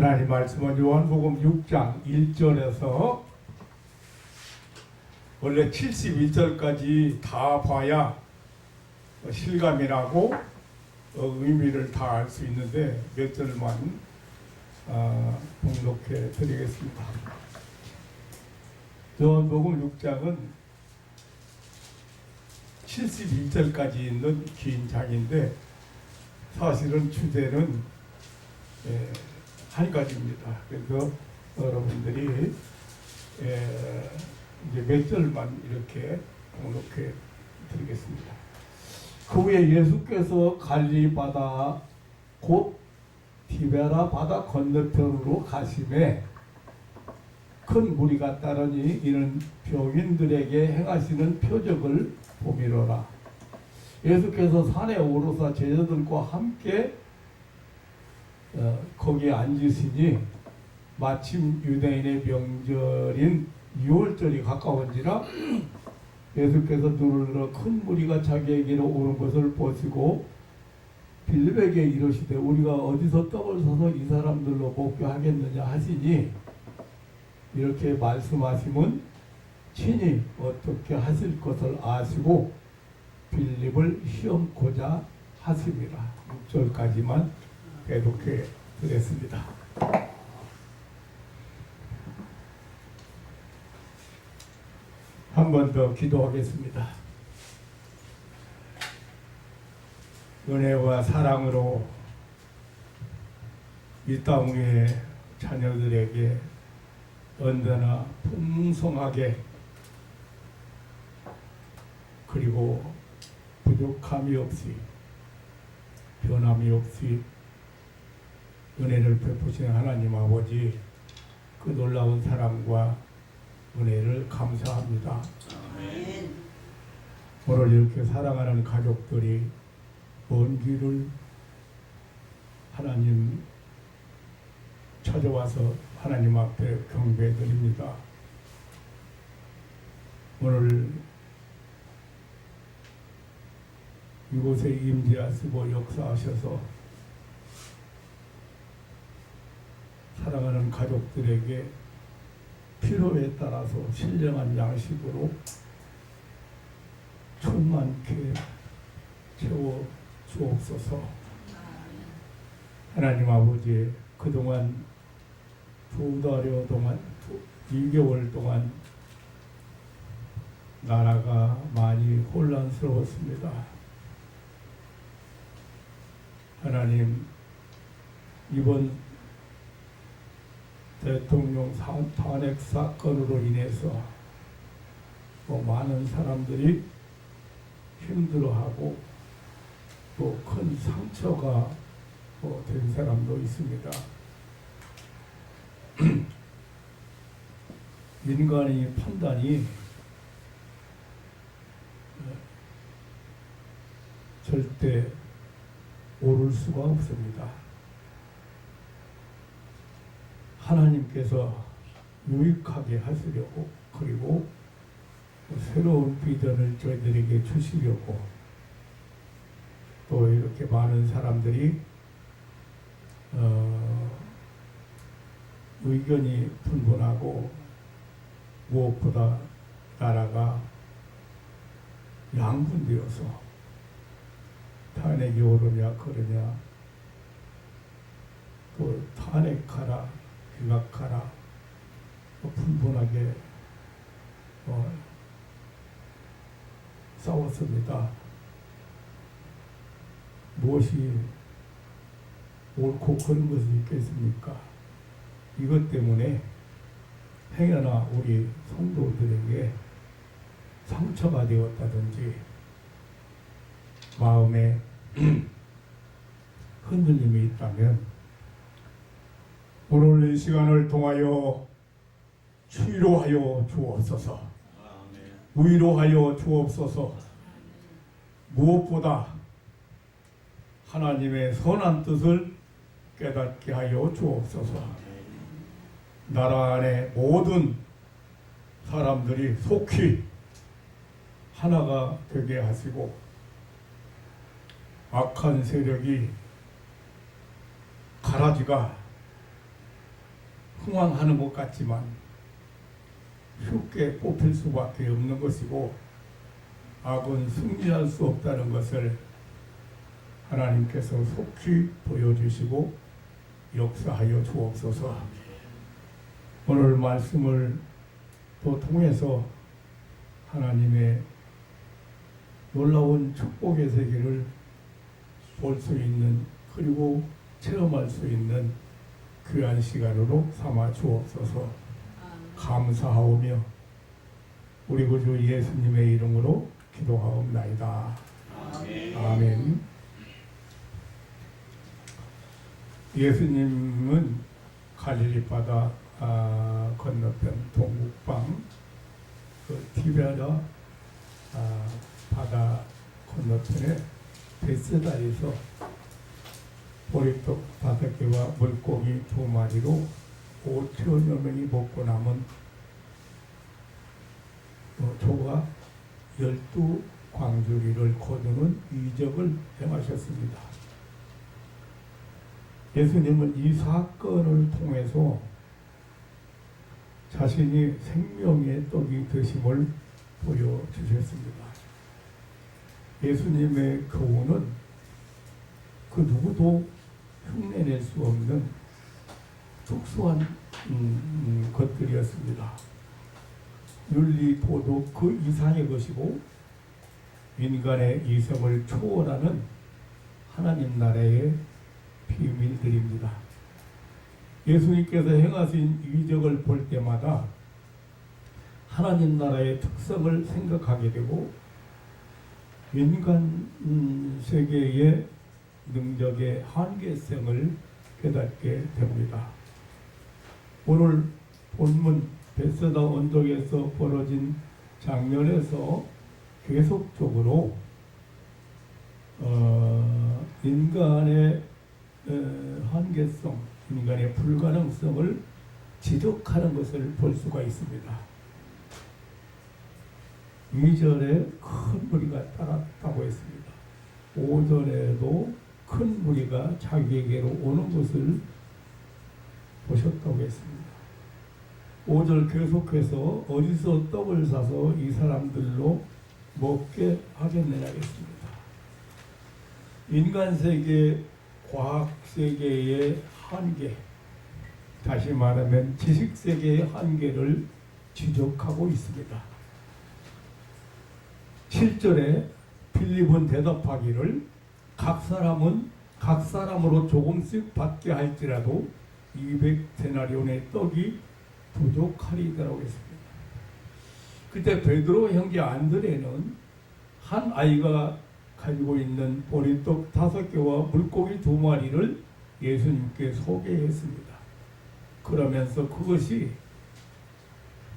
하나님 말씀은 요한복음 6장 1절에서 원래 71절까지 다 봐야 실감이 나고 의미를 다 알 수 있는데 몇 절만 봉독해 드리겠습니다. 요한복음 6장은 71절까지 있는 긴 장인데 사실은 주제는 한 가지입니다. 그래서 여러분들이 이제 몇 절만 이렇게 봉독해 드리겠습니다. 그 후에 예수께서 갈릴리 바다 곧 디베라 바다 건너편으로 가시매 큰 무리가 따르니 이는 병인들에게 행하시는 표적을 보미로라. 예수께서 산에 오르사 제자들과 함께 거기에 앉으시니 마침 유대인의 명절인 유월절이 가까운지라 예수께서 눈을 들어 큰 무리가 자기에게로 오는 것을 보시고 빌립에게 이르시되 우리가 어디서 떡을 사서 이 사람들로 먹게 하겠느냐 하시니 이렇게 말씀하시면 친히 어떻게 하실 것을 아시고 빌립을 시험고자 하십니다. 6절까지만 계속해 드렸습니다. 한 번 더 기도하겠습니다. 은혜와 사랑으로 이 땅 위에 자녀들에게 언제나 풍성하게 그리고 부족함이 없이 변함이 없이 은혜를 베푸시는 하나님 아버지 그 놀라운 사랑과 은혜를 감사합니다. 아멘. 오늘 이렇게 사랑하는 가족들이 먼 길을 하나님 찾아와서 하나님 앞에 경배드립니다. 오늘 이곳에 임재하시고 역사하셔서 사랑하는 가족들에게 필요에 따라서 신령한 양식으로 충만케 채워 주옵소서. 하나님 아버지 그동안 2달여 동안 2개월 동안 나라가 많이 혼란스러웠습니다. 하나님 이번 대통령 탄핵 사건으로 인해서 많은 사람들이 힘들어하고 또 큰 상처가 된 사람도 있습니다. 인간의 판단이 절대 옳을 수가 없습니다. 하나님께서 유익하게 하시려고 그리고 새로운 비전을 저희들에게 주시려고 또 이렇게 많은 사람들이 의견이 분분하고 무엇보다 나라가 양분되어서 탄핵이 오르냐 그러냐 또 탄핵하라 기각하라 분분하게 싸웠습니다. 무엇이 옳고 그런 것이 있겠습니까? 이것 때문에 행여나 우리 성도들에게 상처가 되었다든지 마음에 흔들림이 있다면 오늘 이 시간을 통하여 치료하여 주옵소서. 위로하여 주옵소서. 무엇보다 하나님의 선한 뜻을 깨닫게 하여 주옵소서. 나라 안에 모든 사람들이 속히 하나가 되게 하시고 악한 세력이 가라지가 흥황하는 것 같지만 쉽게 뽑힐 수밖에 없는 것이고 악은 승리할 수 없다는 것을 하나님께서 속히 보여주시고 역사하여 주옵소서. 오늘 말씀을 또 통해서 하나님의 놀라운 축복의 세계를 볼 수 있는, 그리고 체험할 수 있는 귀한 시간으로 삼아 주옵소서. 감사하오며 우리 구주 예수님의 이름으로 기도하옵나이다. 아멘. 예수님은 갈릴리 바다 건너편 동북방 티베라 바다 건너편에 베세다에서 보리떡 5개와 물고기 2마리로 5천여 명이 먹고 남은 조가 12광주리를 거두는 이적을 행하셨습니다. 예수님은 이 사건을 통해서 자신이 생명의 떡이 되심을 보여주셨습니다. 예수님의 교훈은 그 누구도 흉내낼 수 없는 특수한 것들이었습니다. 윤리, 도덕 그 이상의 것이고 인간의 이성을 초월하는 하나님 나라의 비밀들입니다. 예수님께서 행하신 이적을 볼 때마다 하나님 나라의 특성을 생각하게 되고 인간 세계의 능력의 한계성을 깨닫게 됩니다. 오늘 본문 베세다 언덕에서 벌어진 장면에서 계속적으로 인간의 한계성, 인간의 불가능성을 지적하는 것을 볼 수가 있습니다. 2절에 큰 무리가 따랐다고 했습니다. 5절에도 큰 무리가 자기에게로 오는 것을 보셨다고 했습니다. 5절 계속해서 어디서 떡을 사서 이 사람들로 먹게 하겠느냐 했습니다. 인간 세계, 과학 세계의 한계, 다시 말하면 지식 세계의 한계를 지적하고 있습니다. 7절에 빌립은 대답하기를 각 사람은 각 사람으로 조금씩 받게 할지라도 200데나리온의 떡이 부족하리라고 했습니다. 그때 베드로 형제 안드레는 한 아이가 가지고 있는 보리떡 5개와 물고기 2마리를 예수님께 소개했습니다. 그러면서 그것이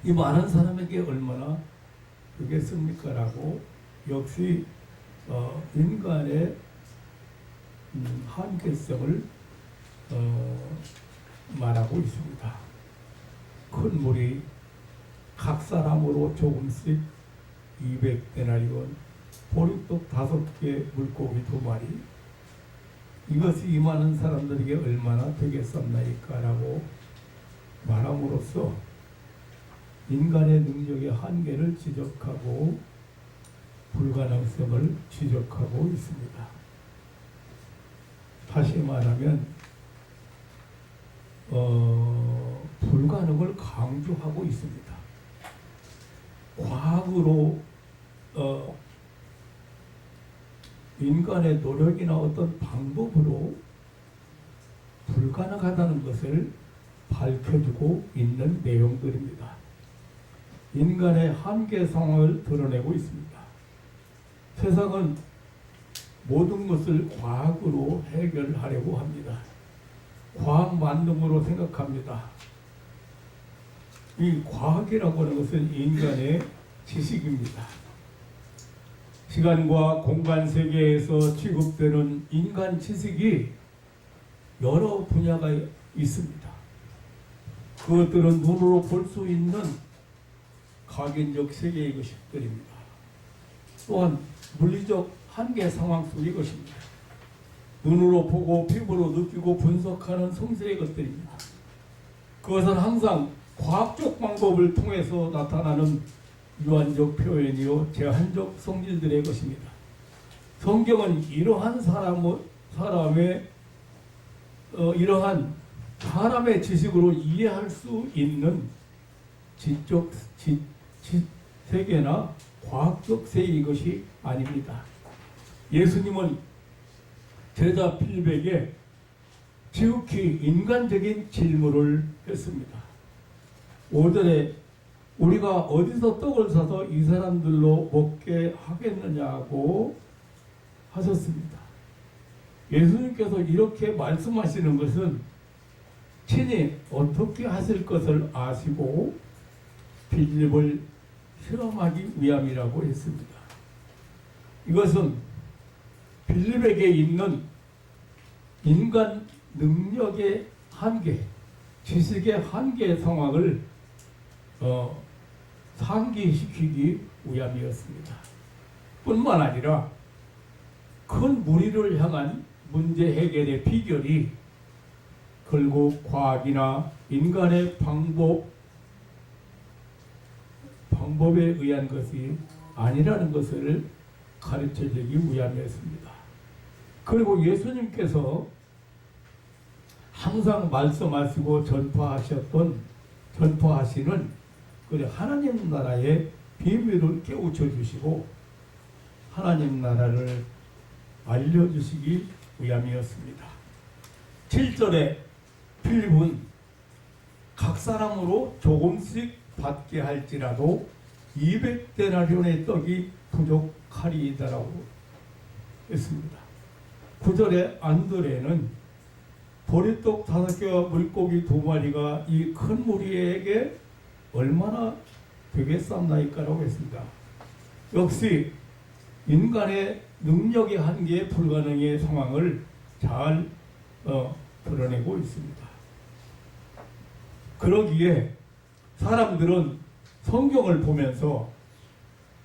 이 많은 사람에게 얼마나 되겠습니까? 라고 역시 인간의 한계성을 말하고 있습니다. 큰 물이 각 사람으로 조금씩 200데나리온, 보리떡 5개, 물고기 2마리, 이것이 이 많은 사람들에게 얼마나 되겠었나이까? 라고 말함으로써 인간의 능력의 한계를 지적하고 불가능성을 지적하고 있습니다. 다시 말하면 불가능을 강조하고 있습니다. 과학으로 인간의 노력이나 어떤 방법으로 불가능하다는 것을 밝혀주고 있는 내용들입니다. 인간의 한계성을 드러내고 있습니다. 세상은 모든 것을 과학으로 해결하려고 합니다. 과학 만능으로 생각합니다. 이 과학이라고 하는 것은 인간의 지식입니다. 시간과 공간 세계에서 취급되는 인간 지식이 여러 분야가 있습니다. 그것들은 눈으로 볼 수 있는 각인적 세계의 것들입니다. 또한 물리적 한계 상황 속의 것입니다. 눈으로 보고 피부로 느끼고 분석하는 성질의 것들입니다. 그것은 항상 과학적 방법을 통해서 나타나는 유한적 표현이요 제한적 성질들의 것입니다. 성경은 이러한 이러한 사람의 지식으로 이해할 수 있는 지적 세계나 과학적 세계인 것이 아닙니다. 예수님은 제자 필백에 지극히 인간적인 질문을 했습니다. 5절에 우리가 어디서 떡을 사서 이 사람들로 먹게 하겠느냐고 하셨습니다. 예수님께서 이렇게 말씀하시는 것은 친히 어떻게 하실 것을 아시고 빌립을 실험하기 위함이라고 했습니다. 이것은 빌립에게 있는 인간 능력의 한계, 지식의 한계의 상황을 상기시키기 위함이었습니다. 뿐만 아니라 큰 무리를 향한 문제 해결의 비결이 결국 과학이나 인간의 방법에 의한 것이 아니라는 것을 가르쳐주기 위함이었습니다. 그리고 예수님께서 항상 말씀하시고 전파하시는 하나님 나라의 비밀을 깨우쳐 주시고 하나님 나라를 알려주시기 위함이었습니다. 7절에 필립은 각 사람으로 조금씩 받게 할지라도 200데나리온의 떡이 부족하리이다라고 했습니다. 9절에 안드레는 보리떡 5개와 물고기 2마리가 이 큰 무리에게 얼마나 되겠사옵나이까라고 했습니다. 역시 인간의 능력의 한계에 불가능의 상황을 잘 드러내고 있습니다. 그러기에 사람들은 성경을 보면서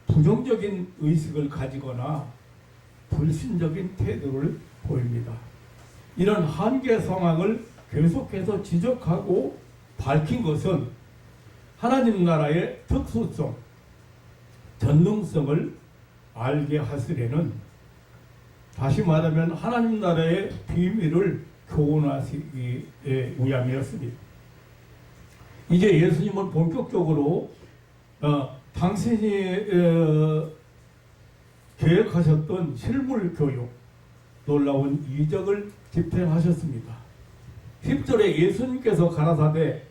부정적인 의식을 가지거나 불신적인 태도를 보입니다. 이런 한계 상황을 계속해서 지적하고 밝힌 것은 하나님 나라의 특수성, 전능성을 알게 하시려는, 다시 말하면 하나님 나라의 비밀을 교훈하시기 위함이었습니다. 이제 예수님은 본격적으로 당신이 계획하셨던 실물 교육, 놀라운 이적을 집행하셨습니다. 10절에 예수님께서 가라사대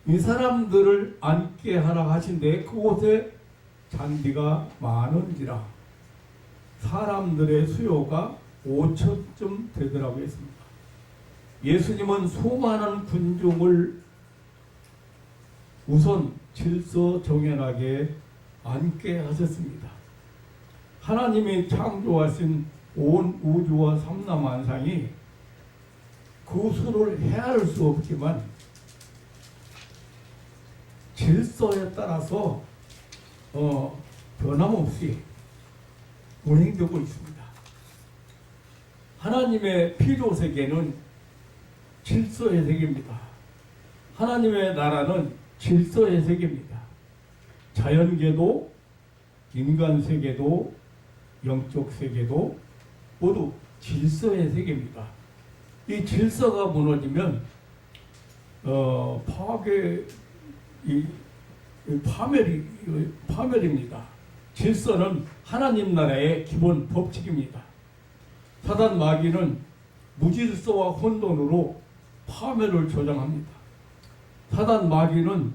이 사람들을 앉게 하라 하신데 그곳에 잔디가 많은지라 사람들의 수요가 5천쯤 되더라고 했습니다. 예수님은 수많은 군중을 우선 질서정연하게 앉게 하셨습니다. 하나님이 창조하신 온 우주와 삼라만상이 그 수를 헤아릴 수 없지만 질서에 따라서 변함없이 운행되고 있습니다. 하나님의 필요세계는 질서의 세계입니다. 하나님의 나라는 질서의 세계입니다. 자연계도 인간세계도 영적 세계도 모두 질서의 세계입니다. 이 질서가 무너지면 파멸입니다. 질서는 하나님 나라의 기본 법칙입니다. 사단 마귀는 무질서와 혼돈으로 파멸을 조장합니다. 사단 마귀는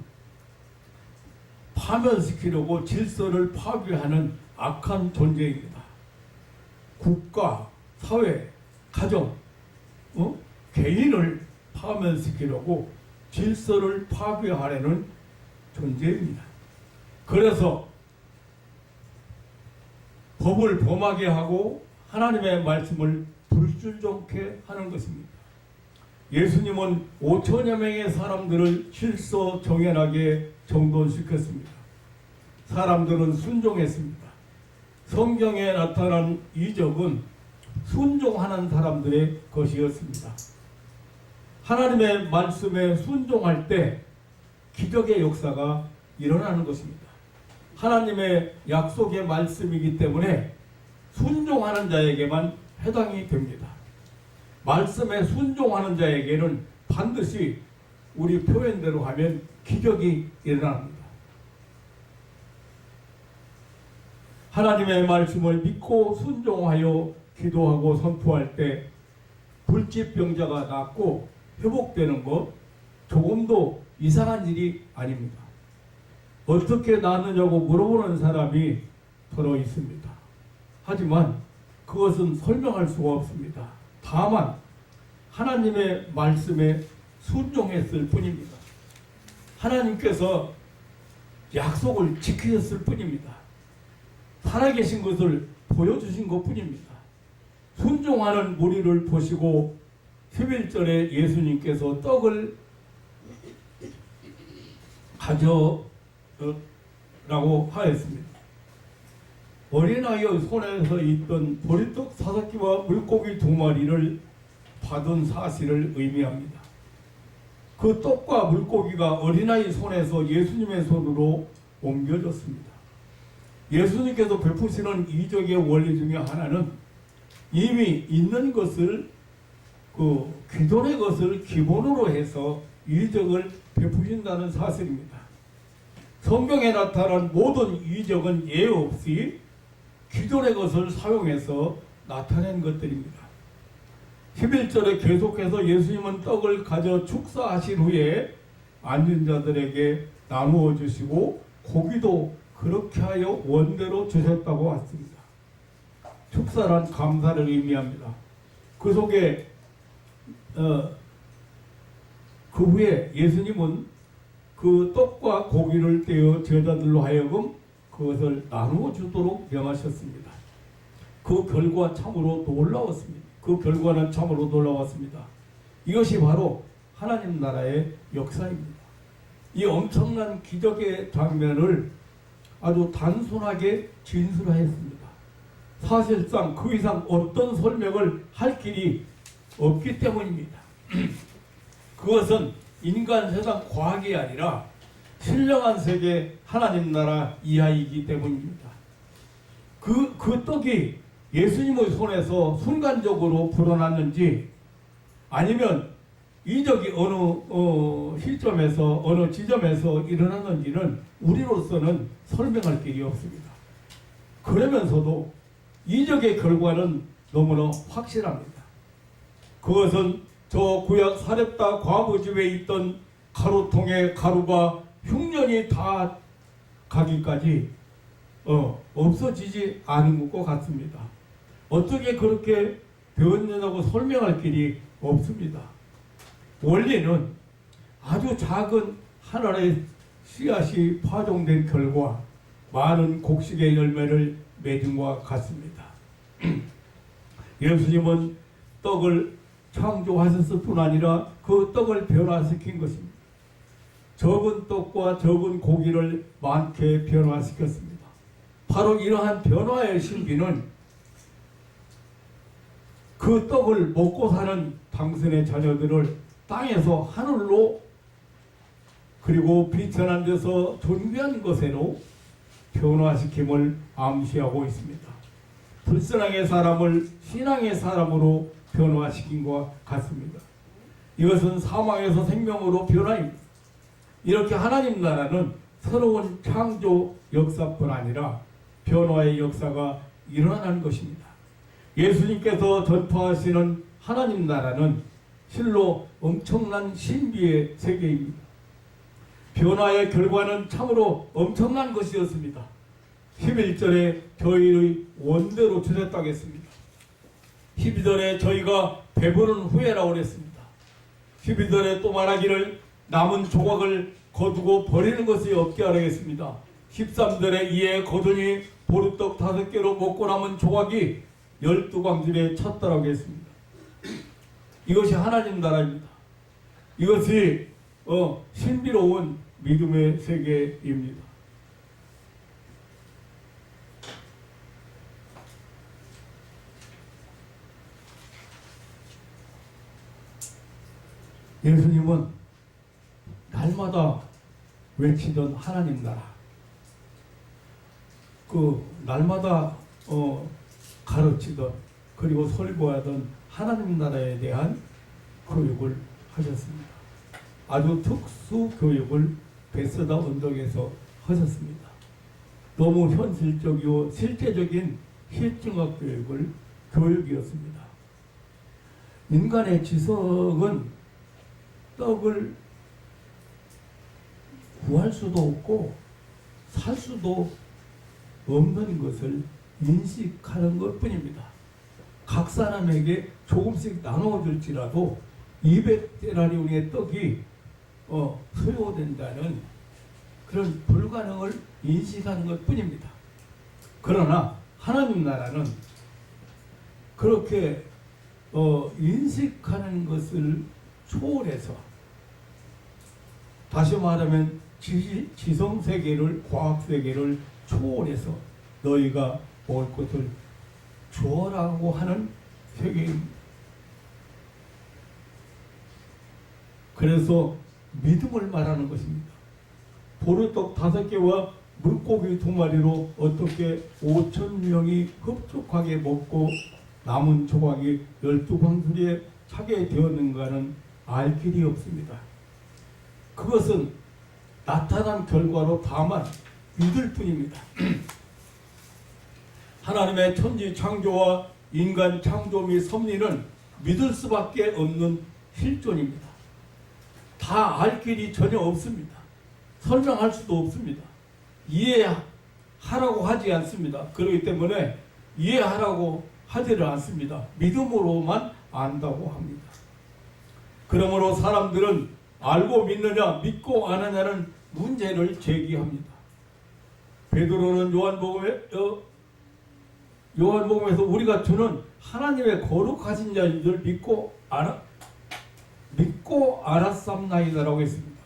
파멸시키려고 질서를 파괴하는 악한 존재입니다. 국가, 사회, 가정, 개인을 파멸시키려고 질서를 파괴하려는 존재입니다. 그래서 법을 범하게 하고 하나님의 말씀을 불순종케 하는 것입니다. 예수님은 5천여 명의 사람들을 질서정연하게 정돈시켰습니다. 사람들은 순종했습니다. 성경에 나타난 이적은 순종하는 사람들의 것이었습니다. 하나님의 말씀에 순종할 때 기적의 역사가 일어나는 것입니다. 하나님의 약속의 말씀이기 때문에 순종하는 자에게만 해당이 됩니다. 말씀에 순종하는 자에게는 반드시 우리 표현대로 하면 기적이 일어납니다. 하나님의 말씀을 믿고 순종하여 기도하고 선포할 때 불치병자가 낫고 회복되는 것 조금도 이상한 일이 아닙니다. 어떻게 낫느냐고 물어보는 사람이 더러 있습니다. 하지만 그것은 설명할 수가 없습니다. 다만 하나님의 말씀에 순종했을 뿐입니다. 하나님께서 약속을 지키셨을 뿐입니다. 살아계신 것을 보여주신 것 뿐입니다. 순종하는 무리를 보시고 11절에 예수님께서 떡을 가져라고 하였습니다. 어린아이의 손에서 있던 보리떡 5개와 물고기 2마리를 받은 사실을 의미합니다. 그 떡과 물고기가 어린아이 손에서 예수님의 손으로 옮겨졌습니다. 예수님께서 베푸시는 이적의 원리 중에 하나는 이미 있는 것을 기존의 것을 기본으로 해서 이적을 베푸신다는 사실입니다. 성경에 나타난 모든 이적은 예외 없이 기존의 것을 사용해서 나타낸 것들입니다. 11절에 계속해서 예수님은 떡을 가져 축사하신 후에 앉은 자들에게 나누어 주시고 고기도 그렇게 하여 원대로 주셨다고 했습니다. 축사란 감사를 의미합니다. 그 속에 그 후에 예수님은 그 떡과 고기를 떼어 제자들로 하여금 그것을 나누어 주도록 명하셨습니다. 그 결과 참으로 놀라웠습니다. 그 결과는 참으로 놀라웠습니다. 이것이 바로 하나님 나라의 역사입니다. 이 엄청난 기적의 장면을 아주 단순하게 진술하였습니다. 사실상 그 이상 어떤 설명을 할 길이 없기 때문입니다. 그것은 인간 세상 과학이 아니라 신령한 세계 하나님 나라 이하이기 때문입니다. 그 떡이 예수님의 손에서 순간적으로 불어났는지 아니면 이적이 어느 시점에서 어느 지점에서 일어났는지는 우리로서는 설명할 길이 없습니다. 그러면서도 이적의 결과는 너무나 확실합니다. 그것은 저 구약 사렙다 과부 집에 있던 가루통에 가루가 흉년이 다 가기까지 없어지지 않은 것 같습니다. 어떻게 그렇게 되었느냐고 설명할 길이 없습니다. 원리는 아주 작은 하나의 씨앗이 파종된 결과 많은 곡식의 열매를 맺은 것과 같습니다. 예수님은 떡을 창조하셨을 뿐 아니라 그 떡을 변화시킨 것입니다. 적은 떡과 적은 고기를 많게 변화시켰습니다. 바로 이러한 변화의 신비는 그 떡을 먹고 사는 당신의 자녀들을 땅에서 하늘로 그리고 비천한 데서 존귀한 것으로 변화시킴을 암시하고 있습니다. 불신앙의 사람을 신앙의 사람으로 변화시킨 것과 같습니다. 이것은 사망에서 생명으로 변화입니다. 이렇게 하나님 나라는 새로운 창조 역사뿐 아니라 변화의 역사가 일어나는 것입니다. 예수님께서 전파하시는 하나님 나라는 실로 엄청난 신비의 세계입니다. 변화의 결과는 참으로 엄청난 것이었습니다. 11절에 저희의 원대로 주셨다고 했습니다. 12절에 저희가 배부른 후에라고 했습니다. 12절에 또 말하기를 남은 조각을 거두고 버리는 것이 없게 하라겠습니다. 13절에 이에 거두니 보리떡 5개로 먹고 남은 조각이 12광집에 찼다라고 했습니다. 이것이 하나님 나라입니다. 이것이 신비로운 믿음의 세계입니다. 예수님은 날마다 외치던 하나님 나라, 그 날마다 가르치던 그리고 설교하던 하나님 나라에 대한 교육을 하셨습니다. 아주 특수 교육을 베스다 언덕에서 하셨습니다. 너무 현실적이고 실제적인 실증학 교육이었습니다. 인간의 지성은 떡을 구할 수도 없고 살 수도 없는 것을 인식하는 것 뿐입니다. 각 사람에게 조금씩 나눠줄지라도 200데나리온의 떡이 소요된다는 그런 불가능을 인식하는 것 뿐입니다. 그러나 하나님 나라는 그렇게 인식하는 것을 초월해서, 다시 말하면 지성세계를, 과학세계를 초월해서 너희가 먹을 것을 주어라고 하는 세계입니다. 그래서 믿음을 말하는 것입니다. 보리떡 5개와 물고기 2마리로 어떻게 5,000명이 흡족하게 먹고 남은 조각이 12방울에 차게 되었는가는 알 길이 없습니다. 그것은 나타난 결과로 다만 믿을 뿐입니다. 하나님의 천지 창조와 인간 창조 및 섭리는 믿을 수밖에 없는 실존입니다. 다 알 길이 전혀 없습니다. 설명할 수도 없습니다. 이해하라고 하지 않습니다. 그렇기 때문에 이해하라고 하지를 않습니다. 믿음으로만 안다고 합니다. 그러므로 사람들은 알고 믿느냐 믿고 안 하냐는 문제를 제기합니다. 베드로는 요한복음에서 우리가 주는 하나님의 거룩하신 자인 줄 믿고 알았삼나이다라고 했습니다.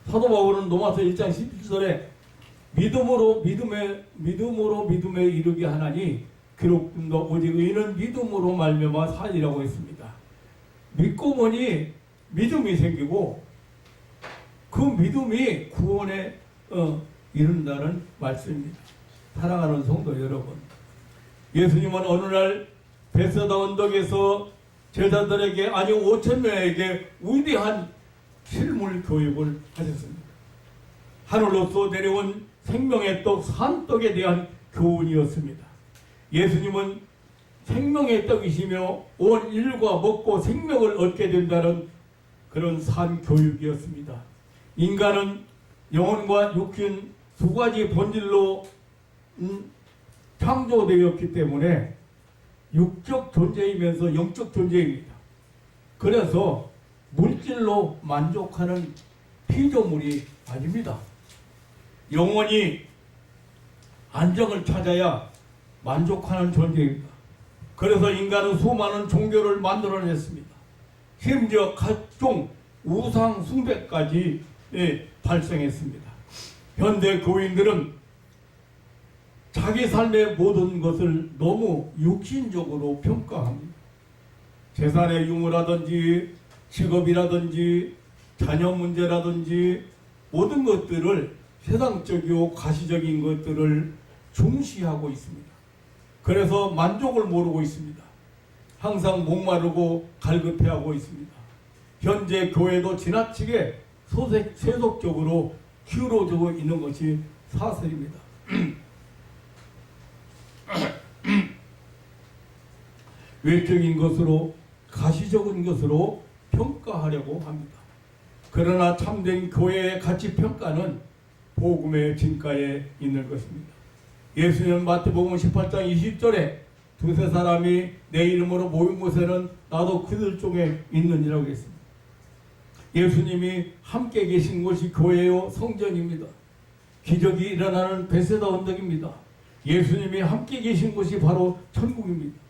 사도 바울은 로마서 1장 11절에 믿음으로 믿음에 이르게 하나니 기록된다 오직 의인은 믿음으로 말미암아 살리라고 했습니다. 믿고 보니 믿음이 생기고 그 믿음이 구원에 이른다는 말씀입니다. 사랑하는 성도 여러분, 예수님은 어느 날 베세다 언덕에서 제자들에게, 아니 5,000명에게 위대한 실물 교육을 하셨습니다. 하늘로서 내려온 생명의 떡 산떡에 대한 교훈이었습니다. 예수님은 생명의 떡이시며 온 인류가 먹고 생명을 얻게 된다는 그런 산 교육이었습니다. 인간은 영혼과 육신 두 가지 본질로 창조되었기 때문에 육적 존재이면서 영적 존재입니다. 그래서 물질로 만족하는 피조물이 아닙니다. 영원히 안정을 찾아야 만족하는 존재입니다. 그래서 인간은 수많은 종교를 만들어냈습니다. 심지어 각종 우상 숭배까지 발생했습니다. 현대 교인들은 자기 삶의 모든 것을 너무 육신적으로 평가합니다. 재산의 유무라든지 직업이라든지 자녀 문제라든지 모든 것들을 세상적이고 가시적인 것들을 중시하고 있습니다. 그래서 만족을 모르고 있습니다. 항상 목마르고 갈급해하고 있습니다. 현재 교회도 지나치게 세속적으로 기울어지고 있는 것이 사실입니다. 외적인 것으로, 가시적인 것으로 평가하려고 합니다. 그러나 참된 교회의 가치 평가는 복음의 진가에 있는 것입니다. 예수님은 마태복음 18장 20절에 두세 사람이 내 이름으로 모인 곳에는 나도 그들 중에 있느니라고 했습니다. 예수님이 함께 계신 곳이 교회요 성전입니다. 기적이 일어나는 베세다 언덕입니다. 예수님이 함께 계신 곳이 바로 천국입니다.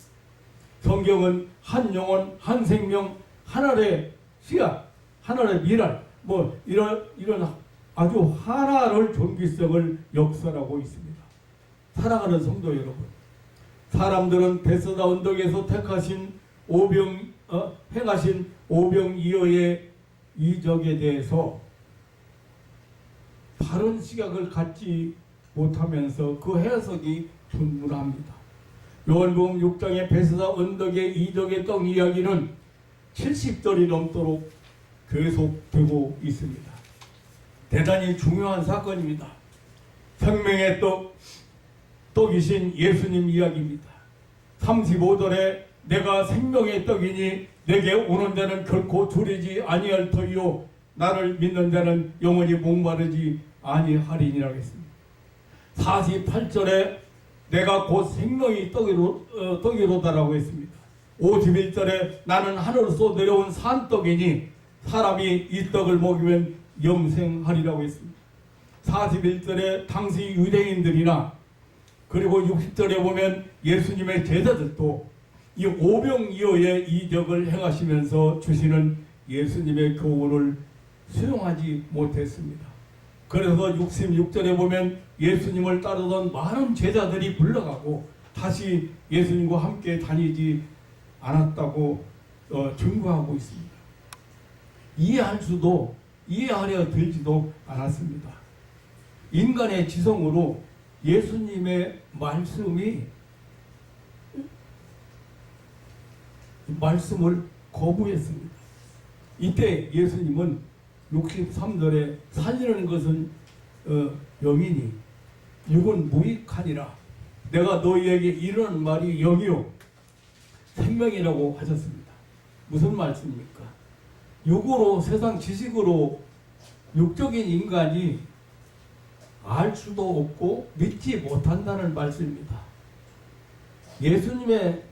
성경은 한 영혼, 한 생명, 하나의 씨앗, 하나의 미랄, 이런 아주 하나를 존귀성을 역설하고 있습니다. 사랑하는 성도 여러분, 사람들은 베세다 언덕에서 행하신 오병이어의 이적에 대해서 바른 시각을 갖지 못하면서 그 해석이 분분합니다. 요한복음 6장의 베세다 언덕의 이적의 떡 이야기는 70절이 넘도록 계속되고 있습니다. 대단히 중요한 사건입니다. 생명의 떡이신 예수님 이야기입니다. 35절에 내가 생명의 떡이니 내게 오는 자는 결코 줄이지 아니할 터이요 나를 믿는 자는 영원히 목마르지 아니하리니라 했습니다. 48절에 내가 곧 생명의 떡이로다라고 했습니다. 51절에 나는 하늘에서 내려온 산떡이니 사람이 이 떡을 먹으면 영생하리라고 했습니다. 41절에 당시 유대인들이나 그리고 60절에 보면 예수님의 제자들도 이 오병이어의 이적을 행하시면서 주시는 예수님의 교훈을 수용하지 못했습니다. 그래서 66절에 보면 예수님을 따르던 많은 제자들이 물러가고 다시 예수님과 함께 다니지 않았다고 증거하고 있습니다. 이해하려 들지도 않았습니다. 인간의 지성으로 예수님의 말씀을 거부했습니다. 이때 예수님은 63절에 살리는 것은 영이니 육은 무익하니라. 내가 너희에게 이르는 말이 영이요 생명이라고 하셨습니다. 무슨 말씀입니까? 육으로 세상 지식으로 육적인 인간이 알 수도 없고 믿지 못한다는 말씀입니다. 예수님의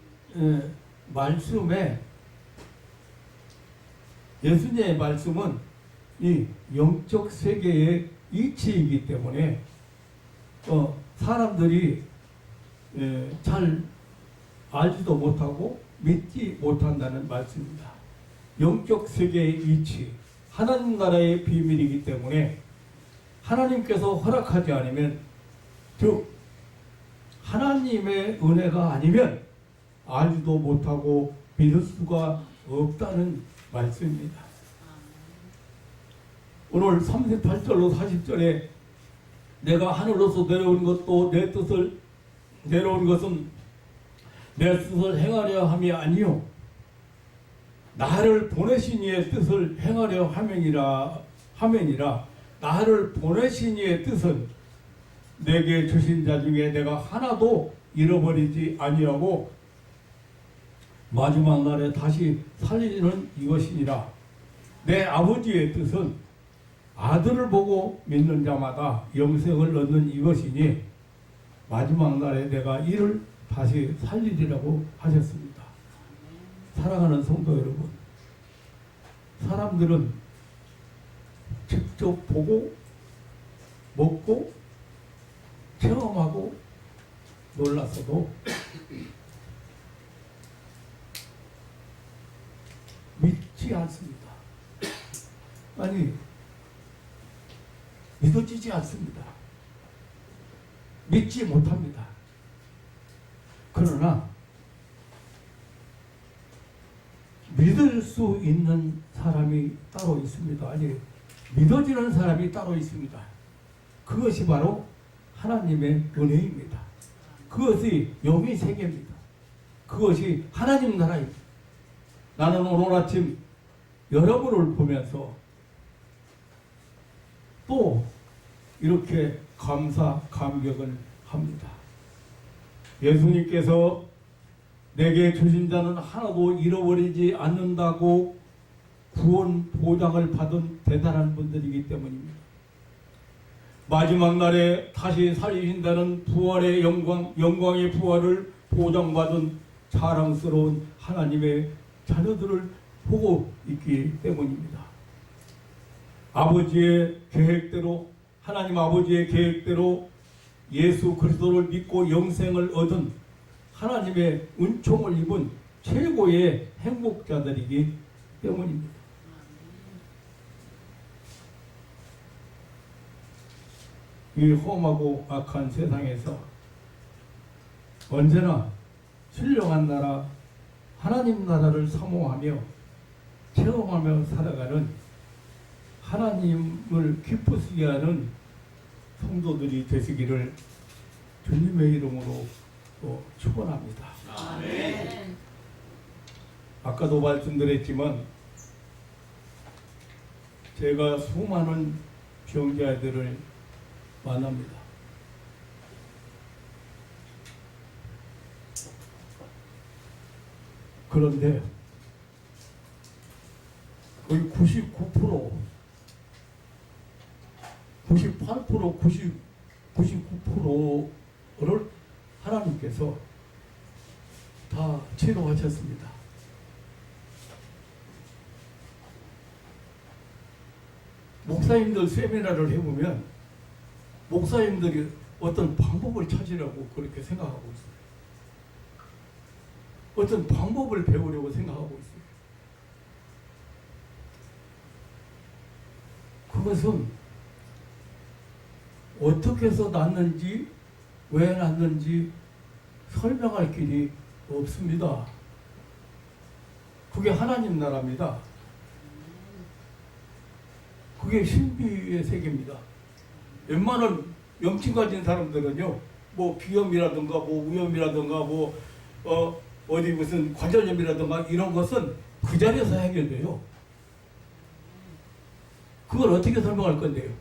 말씀은 이 영적 세계의 이치이기 때문에 사람들이 잘 알지도 못하고 믿지 못한다는 말씀입니다. 영적 세계의 이치, 하나님 나라의 비밀이기 때문에 하나님께서 허락하지 않으면, 즉 하나님의 은혜가 아니면 알지도 못하고 믿을 수가 없다는 말씀입니다. 오늘 38절로 40절에 내가 하늘로서 내려온 것도 내려온 것은 내 뜻을 행하려 함이 아니요 나를 보내신 이의 뜻을 행하려 함이니라. 나를 보내신 이의 뜻은 내게 주신 자 중에 내가 하나도 잃어버리지 아니하고 마지막 날에 다시 살리는 이것이니라. 내 아버지의 뜻은 아들을 보고 믿는 자마다 영생을 얻는 이것이니 마지막 날에 내가 이를 다시 살리리라고 하셨습니다. 사랑하는 성도 여러분, 사람들은 직접 보고 먹고 체험하고 놀라서도 믿지 않습니다. 아니, 믿어지지 않습니다. 믿지 못합니다. 그러나 믿을 수 있는 사람이 따로 있습니다. 아니, 믿어지는 사람이 따로 있습니다. 그것이 바로 하나님의 은혜입니다. 그것이 영의 세계입니다. 그것이 하나님 나라입니다. 나는 오늘 아침 여러분을 보면서 또 이렇게 감격을 합니다. 예수님께서 내게 주신 자는 하나도 잃어버리지 않는다고 구원 보장을 받은 대단한 분들이기 때문입니다. 마지막 날에 다시 살리신다는 부활의 영광의 부활을 보장받은 자랑스러운 하나님의 자녀들을 보고 있기 때문입니다. 아버지의 계획대로, 하나님 아버지의 계획대로 예수 그리스도를 믿고 영생을 얻은 하나님의 은총을 입은 최고의 행복자들이기 때문입니다. 이 험하고 악한 세상에서 언제나 신령한 나라, 하나님 나라를 사모하며 체험하며 살아가는 하나님을 기쁘시게 하는 성도들이 되시기를 주님의 이름으로 축원합니다. 아멘. 아까도 말씀드렸지만 제가 수많은 병자들을 만납니다. 그런데 거의 99%, 98%, 99%를 하나님께서 다 치료하셨습니다. 목사님들 세미나를 해보면 목사님들이 어떤 방법을 찾으려고 그렇게 생각하고 있어요. 어떤 방법을 배우려고 생각하고 있어요. 그것은 어떻게 해서 났는지 왜 났는지 설명할 길이 없습니다. 그게 하나님 나라입니다. 그게 신비의 세계입니다. 웬만한 염증 가진 사람들은요, 뭐 비염이라든가 뭐 우염이라든가 뭐 어디 무슨 관절염이라든가 이런 것은 그 자리에서 해결돼요. 그걸 어떻게 설명할 건데요?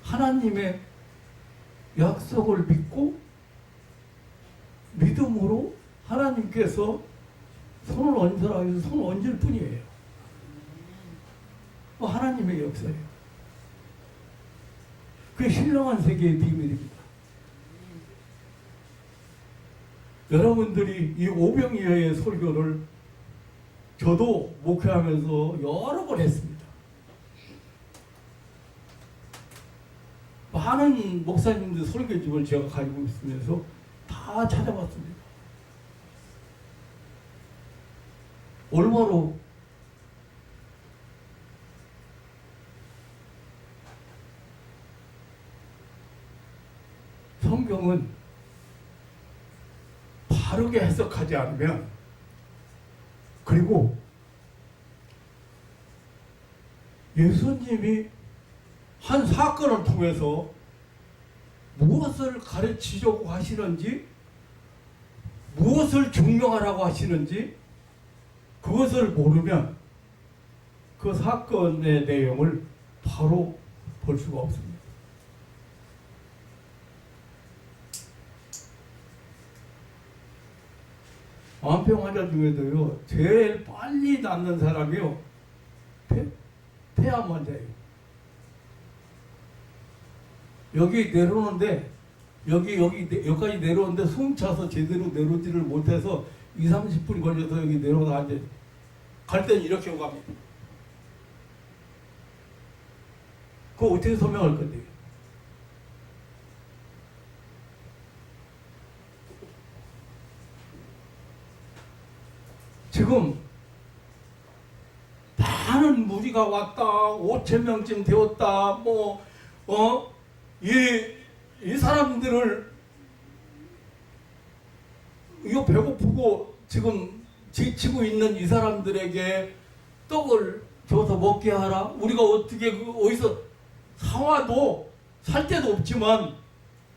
하나님의 약속을 믿고 믿음으로 하나님께서 손을 얹으라 해서 손을 얹을 뿐이에요. 하나님의 역사예요. 그게 신령한 세계의 비밀입니다. 여러분들이 이 오병이어의 설교를 저도 목회하면서 여러 번 했습니다. 많은 목사님들 설교집을 제가 가지고 있으면서 다 찾아봤습니다. 얼마로 성경은 바르게 해석하지 않으면, 그리고 예수님이 한 사건을 통해서 무엇을 가르치려고 하시는지, 무엇을 증명하라고 하시는지 그것을 모르면 그 사건의 내용을 바로 볼 수가 없습니다. 암병 환자 중에도요, 제일 빨리 낫는 사람이요, 폐암 환자예요. 여기 내려오는데, 여기까지 내려오는데 숨 차서 제대로 내려오지를 못해서 20-30분 걸려서 여기 내려오다 이제 갈 때는 이렇게 오고 갑니다. 그거 어떻게 설명할 건데요? 지금 많은 무리가 왔다, 5,000명쯤 되었다, 이 사람들을 이거 배고프고 지금 지치고 있는 이 사람들에게 떡을 줘서 먹게 하라. 우리가 어떻게 어디서 사와도 살 데도 없지만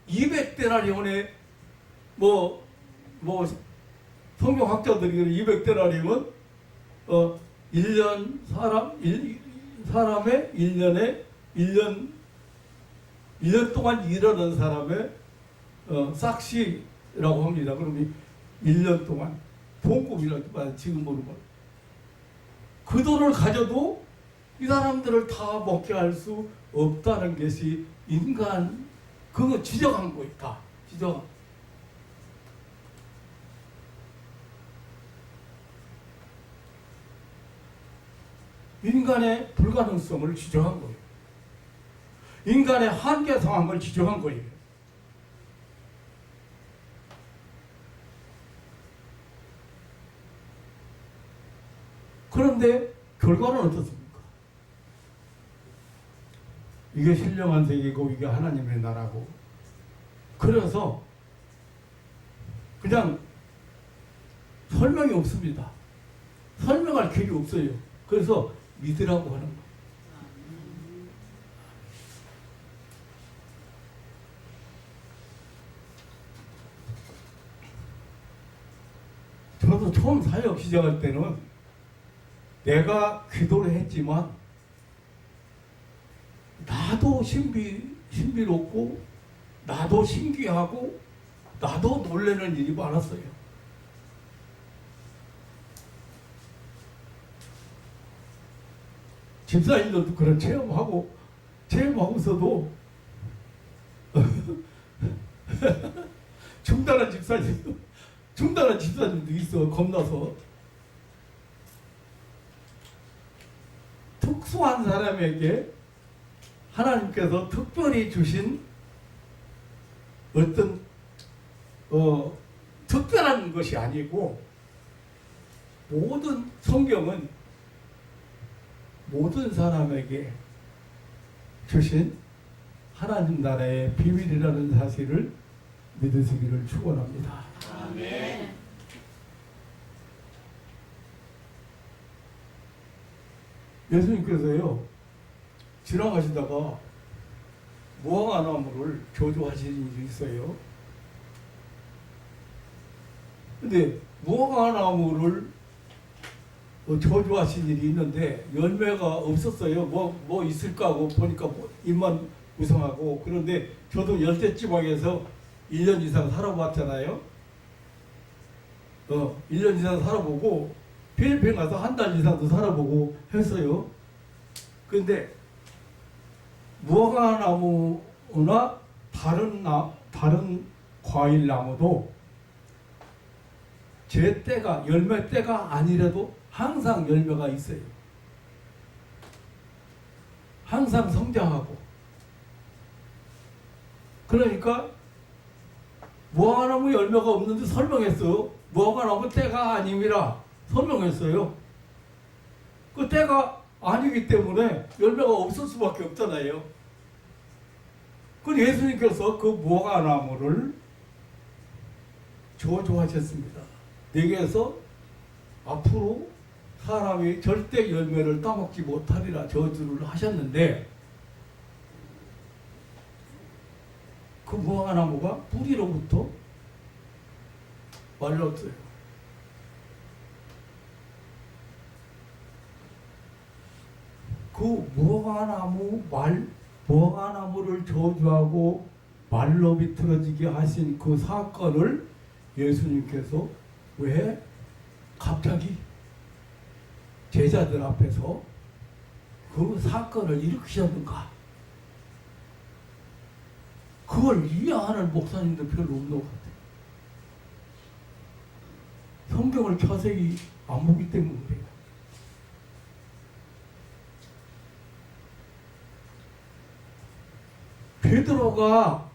200데나리온에 성경학자들이 200데나리온 1년 사람의 1년 동안 일하는 사람의 싹시라고 합니다. 그러면 1년 동안 봉급이라고 지금 모르면 그 돈을 가져도 이 사람들을 다 먹게 할 수 없다는 것이 인간 그거 지적한 거 있다. 지적. 인간의 불가능성을 지적한 거예요. 인간의 한계 상황을 지적한 거예요. 그런데 결과는 어떻습니까? 이게 신령한 세계고 이게 하나님의 나라고. 그래서 그냥 설명이 없습니다. 설명할 길이 없어요. 그래서 믿으라고 하는 거예요. 저도 처음 사역 시작할 때는 내가 기도를 했지만 나도 신비롭고 나도 신기하고 나도 놀라는 일이 많았어요. 집사님들도 그런 체험하고서도 중단한 집사님도 있어. 겁나서. 특수한 사람에게 하나님께서 특별히 주신 어떤 특별한 것이 아니고, 모든 성경은 모든 사람에게 주신 하나님 나라의 비밀이라는 사실을 믿으시기를 축원합니다. 아멘. 예수님께서요, 지나가시다가 무화과나무를 저주하신 일이 있어요. 근데 무화과나무를 저주하신 일이 있는데 열매가 없었어요. 뭐 있을까 하고 보니까 입만 무성하고. 그런데 저도 열대지방에서 1년 이상 살아봤잖아요. 1년 이상 살아보고 필리핀 가서 한 달 이상도 살아보고 했어요. 근데 무화과나무나 다른 과일 나무도 제 때가, 열매 때가 아니라도 항상 열매가 있어요. 항상 성장하고. 그러니까 무화과나무 열매가 없는데 설명했어요. 무화과나무 때가 아님이라 설명했어요. 그 때가 아니기 때문에 열매가 없을 수밖에 없잖아요. 그 예수님께서 그 무화과나무를 저주하셨습니다. 내게서 앞으로 사람이 절대 열매를 따먹지 못하리라 저주를 하셨는데, 그 무화과나무가 뿌리로부터 말랐어요. 그 무화과나무를 저주하고 말로 비틀어지게 하신 그 사건을 예수님께서 왜 갑자기 제자들 앞에서 그 사건을 일으키셨는가? 그걸 이해하는 목사님도 별로 없는 것 같아요. 성경을 자세히 안 보기 때문에 그래요. 베드로가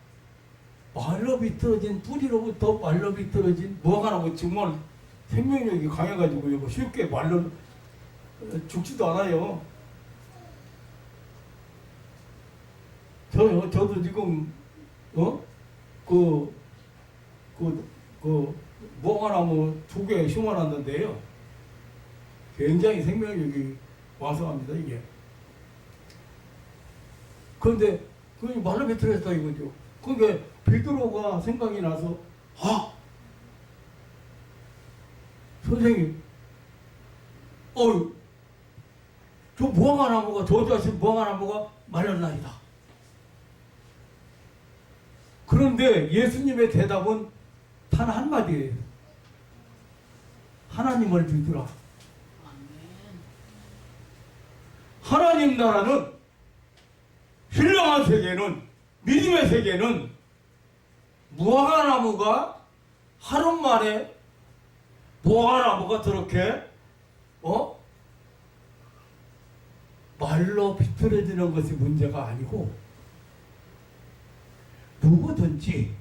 말로 비틀어진, 뿌리로부터 말로 비틀어진 무화과나무, 정말 생명력이 강해가지고 이거 쉽게 말로 죽지도 않아요. 저도 지금 무화과나무 2개 심어놨는데요, 굉장히 생명력이 왕성합니다 이게. 그런데 그 말로 비틀어졌다 이거죠. 그러니까 베드로가 생각이 나서, 선생님, 저 무화과나무가, 저주하신 무화과나무가 말랐나이다. 그런데 예수님의 대답은 단 한마디예요. 하나님을 믿으라. 하나님 나라는, 신령한 세계는, 믿음의 세계는 무화과나무가 하루 만에 무화과나무가 저렇게 말로 비틀어지는 것이 문제가 아니고, 누구든지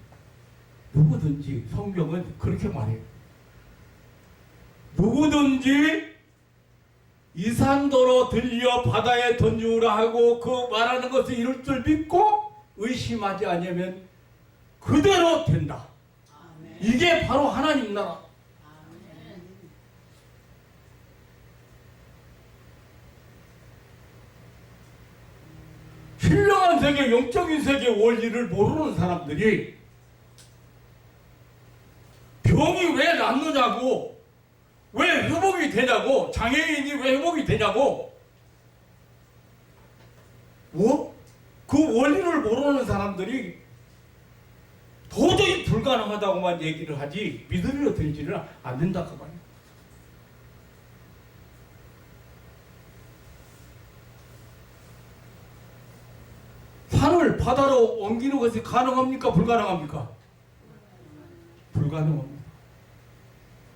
성경은 그렇게 말해요. 누구든지 이 산더러 들려 바다에 던지우라 하고 그 말하는 것을 이룰 줄 믿고 의심하지 않으면 그대로 된다. 아멘. 이게 바로 하나님 나라. 신령한 세계, 영적인 세계 원리를 모르는 사람들이 병이 왜 낫느냐고, 왜 회복이 되냐고, 장애인이 왜 회복이 되냐고, 그 원리를 모르는 사람들이 도저히 불가능하다고만 얘기를 하지 믿음으로 들지는 않는다 그 말이에요. 산을 바다로 옮기는 것이 가능합니까? 불가능합니까? 불가능합니다.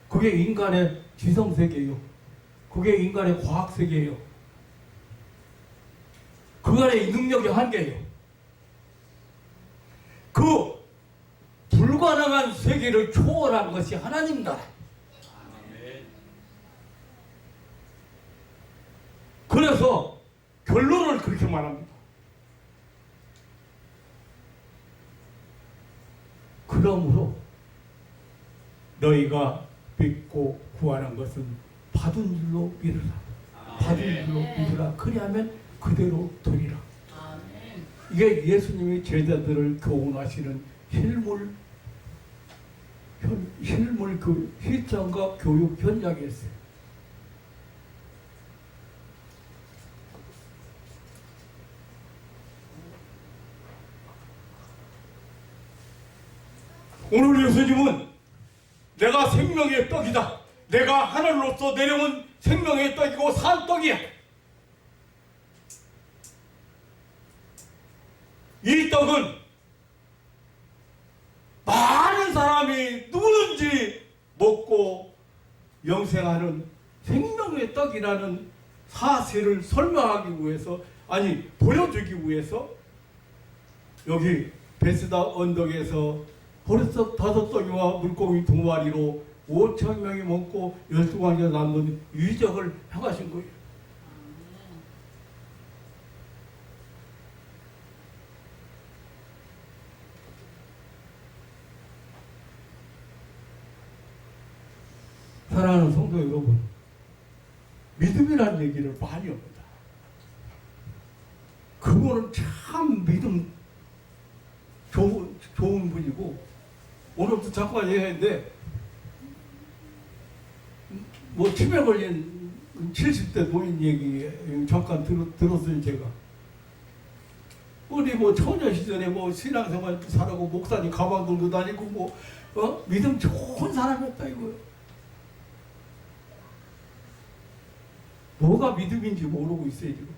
그게 인간의 지성세계예요. 그게 인간의 과학세계예요. 그간의 능력의 한계예요. 그 불가능한 세계를 초월한 것이 하나님 나라. 그래서 결론을 그렇게 말합니다. 그러므로 너희가 믿고 구하는 것은 받은 줄로 믿으라. 받은 줄로 믿으라. 그리하면 그대로 되리라. 이게 예수님이 제자들을 교훈하시는 실물 그 실천과 교육 현장이었어요. 오늘 예수님은 내가 생명의 떡이다. 내가 하늘로서 내려온 생명의 떡이고 산 떡이야. 이 떡은 많은 사람이 누구든지 먹고 영생하는 생명의 떡이라는 사실을 설명하기 위해서, 아니 보여주기 위해서 여기 베스다 언덕에서 벌써 5덩이와 물고기 2마리로 5,000명이 먹고 12광자 남는 유적을 행하신 거예요. 사랑하는 성도 여러분, 믿음이라는 얘기를 많이 합니다. 그거는 참 믿음 좋은 분이고, 오늘부터 잠깐 얘기했는데, 뭐 치매 걸린 70대 노인 얘기 잠깐 들었어요, 제가. 우리 뭐 처녀 시절에 뭐 신앙생활 살아고 목사님 가방 들고 다니고 뭐 믿음 좋은 사람이었다 이거요. 뭐가 믿음인지 모르고 있어요 지금.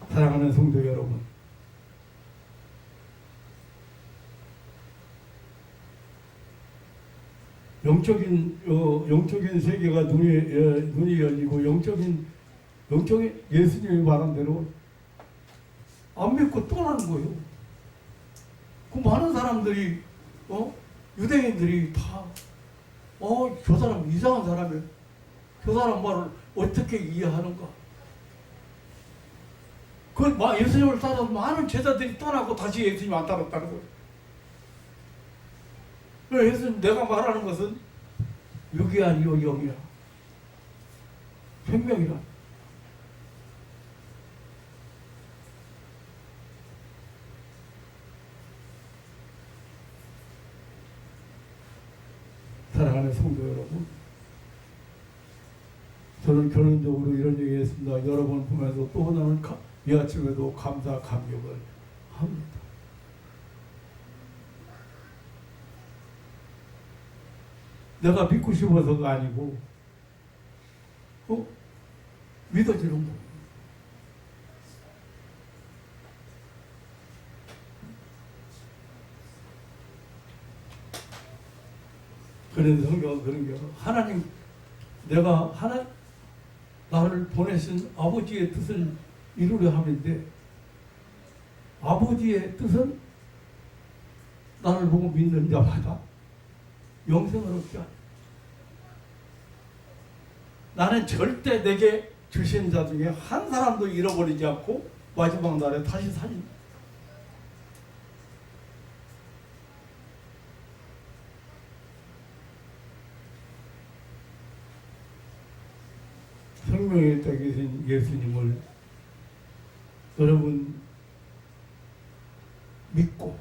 사랑하는 성도 여러분, 영적인 세계가 눈이 열리고 영적인 예수님이 말한 대로 안 믿고 떠나는 거예요. 그 많은 사람들이 유대인들이 다 저 사람 이상한 사람이에요. 저 사람 말을 어떻게 이해하는가? 예수님을 따라서 많은 제자들이 떠나고 다시 예수님 안 따랐다는 거예요. 예수님 내가 말하는 것은 육이 아니요 영이야. 생명이라. 사랑하는 성도 여러분, 저는 결론적으로 이런 얘기했습니다. 여러분 보면서 또 나는 이 아침에도 감사 감격을 합니다. 내가 믿고 싶어서가 아니고 믿어지는 거예요. 그래서 성경은 그런 게 하나님, 나를 보내신 아버지의 뜻을 이루려 함인데, 아버지의 뜻은 나를 보고 믿는 자마다 영생을 얻게 하라. 나는 절대 내게 주신 자 중에 한 사람도 잃어버리지 않고 마지막 날에 다시 살린다. 생명의 떡이 되신 예수님을 여러분 믿고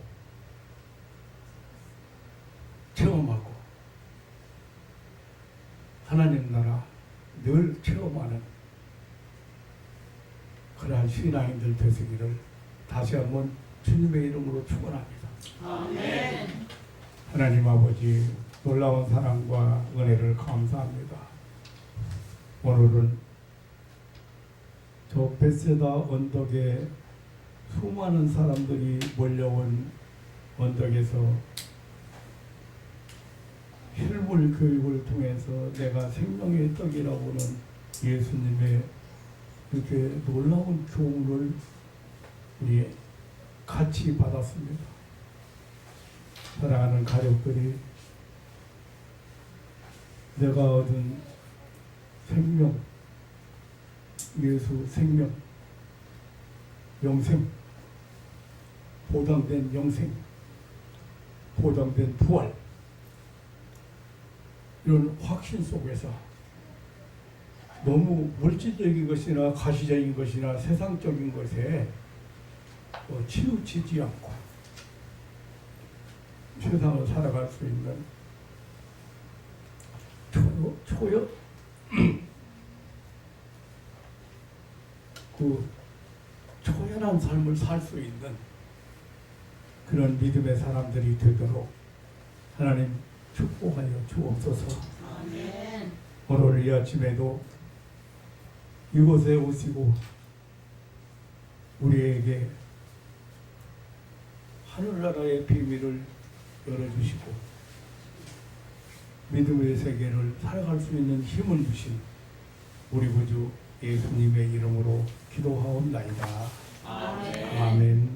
체험하고 하나님 나라 늘 체험하는 그러한 신앙인들 되시기를 다시 한번 주님의 이름으로 축원합니다. 아멘. 하나님 아버지 놀라운 사랑과 은혜를 감사합니다. 오늘은 저 벳세다 언덕에 수많은 사람들이 몰려온 언덕에서 실물 교육을 통해서 내가 생명의 떡이라고는 예수님의 이렇게 놀라운 교훈을 우리 같이 받았습니다. 사랑하는 가족들이 내가 얻은 생명, 예수 생명, 영생, 보장된 영생, 보장된 부활, 이런 확신 속에서 너무 물질적인 것이나 가시적인 것이나 세상적인 것에 치우치지 않고 세상을 살아갈 수 있는 그 초연한 삶을 살 수 있는 그런 믿음의 사람들이 되도록 하나님 축복하여 주옵소서. 아멘. 오늘 이 아침에도 이곳에 오시고 우리에게 하늘나라의 비밀을 열어주시고 믿음의 세계를 살아갈 수 있는 힘을 주신 우리 구주 예수님의 이름으로 기도하옵나이다. 아멘. 아멘.